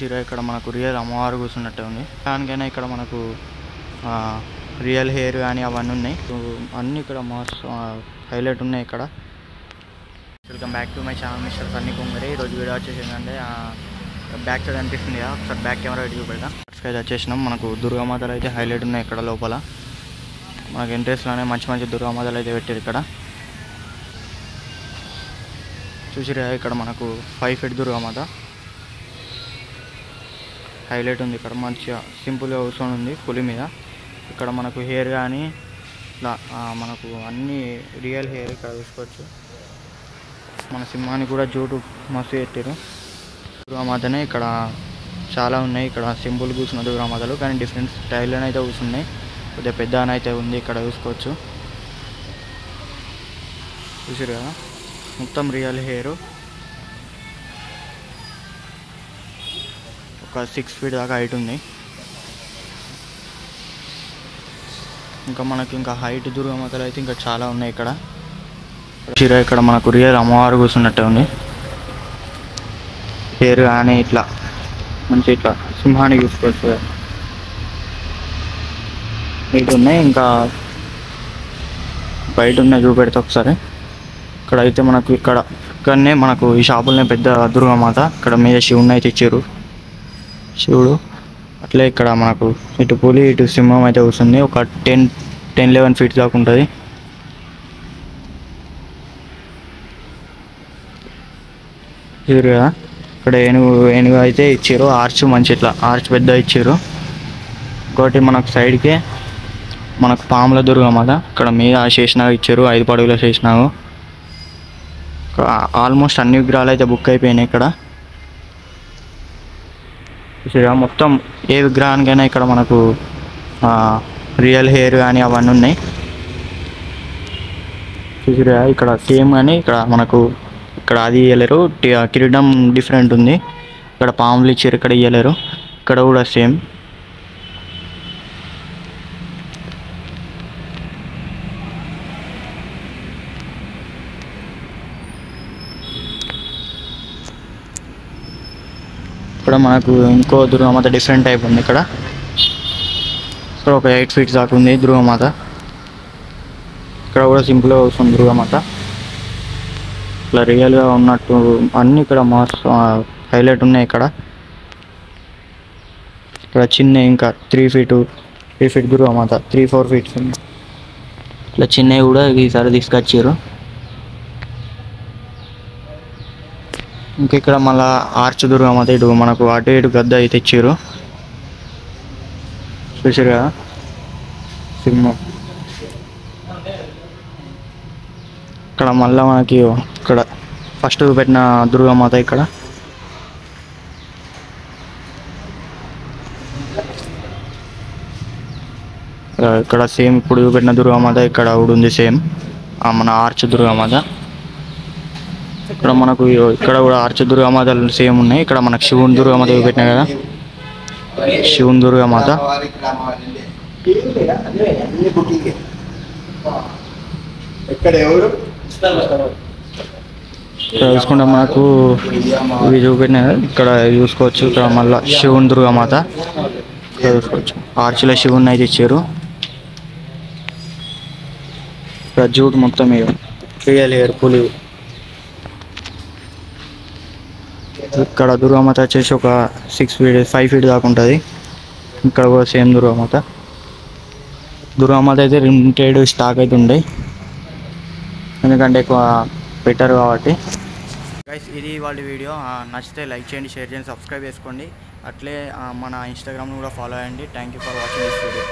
ఇక్కడ మనకు రియల్ అమ్మవారు కూర్చున్నట్టే ఉంది. దానికైనా ఇక్కడ మనకు రియల్ హెయిర్ కానీ అవన్నీ ఉన్నాయి. అన్నీ ఇక్కడ మస్తు హైలైట్ ఉన్నాయి. ఇక్కడ welcome back to my channel mister Sunny Kongari. ఈరోజు వీడియో వచ్చేసి ఏంటంటే బ్యాక్ సైడ్ అనిపిస్తుంది కదా, ఒకసారి బ్యాక్ కెమెరా పెట్టి చూపెడతా. అయితే వచ్చేసినాం. మనకు దుర్గామాతలు అయితే హైలైట్ ఉన్నాయి. ఇక్కడ లోపల మనకు ఎంట్రెన్స్లోనే మంచి మంచి దుర్గామాతలు అయితే పెట్టారు. ఇక్కడ చూసిరా, ఇక్కడ మనకు 5 feet దుర్గామాత హైలైట్ ఉంది. ఇక్కడ మంచిగా సింపుల్గా కూర్చొని ఉంది పులి మీద. ఇక్కడ మనకు హెయిర్ కానీ ఇట్లా మనకు అన్ని రియల్ హెయిర్ ఇక్కడ చూసుకోవచ్చు. మన సింహాన్ని కూడా జూటు మస్తు పెట్టారు. దుర్గామాతనే ఇక్కడ చాలా ఉన్నాయి. ఇక్కడ సింపుల్ కూర్చున్న దుర్గామాతలు కానీ డిఫరెంట్ స్టైల్లోనే అయితే కూర్చున్నాయి. కొద్దిగా పెద్ద అయితే ఉంది. ఇక్కడ చూసుకోవచ్చు. చూసారు కదా, మొత్తం రియల్ హెయిర్. ఒక 6 feet దాకా హైట్ ఉంది. ఇంకా మనకి ఇంకా హైట్ దుర్గామాతలు అయితే ఇంకా చాలా ఉన్నాయి. ఇక్కడ మనకు రియల్ అమ్మవారు కూర్చున్నట్టే ఉంది. హెయిర్ కానీ ఇట్లా మంచి ఇట్లా సింహాన్ని చూసుకోవచ్చు. ఇటు ఉన్నాయి, ఇంకా బయట ఉన్నాయి, చూపెడతా ఒకసారి. ఇక్కడ అయితే మనకు ఇక్కడనే మనకు ఈ షాపులనే పెద్ద దుర్గామాత. ఇక్కడ మీద శివుని అయితే ఇచ్చారు. శివుడు అట్లే ఇక్కడ మనకు ఇటు పులి ఇటు సింహం అయితే కూర్చుంది. ఒక 10-11 feet దాకా ఉంటుంది. ఇది కదా, ఇక్కడ ఏనుగు అయితే ఇచ్చారు. ఆర్చ్ మంచి ఇట్లా ఆర్చ్ పెద్ద ఇచ్చారు. ఇంకోటి మనకు సైడ్కే మనకు పాముల దుర్గామాత. ఇక్కడ మీద శేషనాగు ఇచ్చారు. 5 పడుగుల శేషనాగు. ఆల్మోస్ట్ అన్ని విగ్రహాలు అయితే బుక్ అయిపోయినాయి. ఇక్కడ చూసారా, మొత్తం ఏ విగ్రహానికైనా ఇక్కడ మనకు రియల్ హెయిర్ కానీ అవన్నీ ఉన్నాయి. చూసారా, ఇక్కడ సేమ్ కానీ ఇక్కడ మనకు ఇక్కడ అది ఇయ్యలేరు. కిరీటం డిఫరెంట్ ఉంది. ఇక్కడ పాములు ఇచ్చారు, ఇక్కడ ఇయ్యలేరు. ఇక్కడ కూడా సేమ్. ఇక్కడ మనకు ఇంకో దుర్గామాత డిఫరెంట్ టైప్ ఉంది. ఇక్కడ ఒక 8 feet దాకా ఉంది దుర్గామాత. ఇక్కడ కూడా సింపుల్గా వస్తుంది దుర్గామాత. ఇట్లా రియల్గా ఉన్నట్టు అన్నీ ఇక్కడ మస్తు హైలైట్ ఉన్నాయి. ఇక్కడ చిన్న ఇంకా 3 feet దుర్గామాత, 3-4 feet ఇట్లా చిన్నవి కూడా ఈసారి తీసుకొచ్చారు. ఇంకా ఇక్కడ మళ్ళీ ఆర్చ్ దుర్గామాత. ఇటు మనకు అటు ఇటు గద్ద అయితే ఇచ్చారు. చూసారుగా సింహం. ఇక్కడ మళ్ళీ మనకి ఇక్కడ ఫస్ట్ పెట్టిన దుర్గామాత. ఇక్కడ సేమ్ ఇప్పుడు పెట్టిన దుర్గామాత ఇక్కడ కూడా ఉంది సేమ్. మన ఆర్చ్ దుర్గామాత. ఇక్కడ మనకు ఇక్కడ కూడా ఆర్చ్ దుర్గామాతలు సేమ్ ఉన్నాయి. ఇక్కడ మనకు శివుని దుర్గామాత పెట్టినా కదా, శివుని దుర్గామాత. ఇక్కడ చూసుకుంటే మనకు ఇవి చూపెట్టినా కదా, ఇక్కడ చూసుకోవచ్చు. ఇక్కడ మళ్ళీ శివుని దుర్గామాత ఇక్కడ చూసుకోవచ్చు. ఆర్చ్లో శివుని అయితే ఇచ్చారు. ఇక్కడ జూట్ మొత్తం రియల్ హెయిర్ పులి. ఇక్కడ దుర్గామాత వచ్చేసి ఒక 5 feet దాకా ఉంటుంది. ఇక్కడ కూడా సేమ్ దుర్గామాత అయితే లిమిటెడ్ స్టాక్ అయితే ఉండే, ఎందుకంటే ఎక్కువ బెటర్ కాబట్టి. గైస్, ఇది వాళ్ళ వీడియో. నచ్చితే లైక్ చేయండి, షేర్ చేయండి, సబ్స్క్రైబ్ చేసుకోండి. అట్లే మన ఇన్స్టాగ్రామ్ని కూడా ఫాలో అయ్యండి. Thank you for watching this video.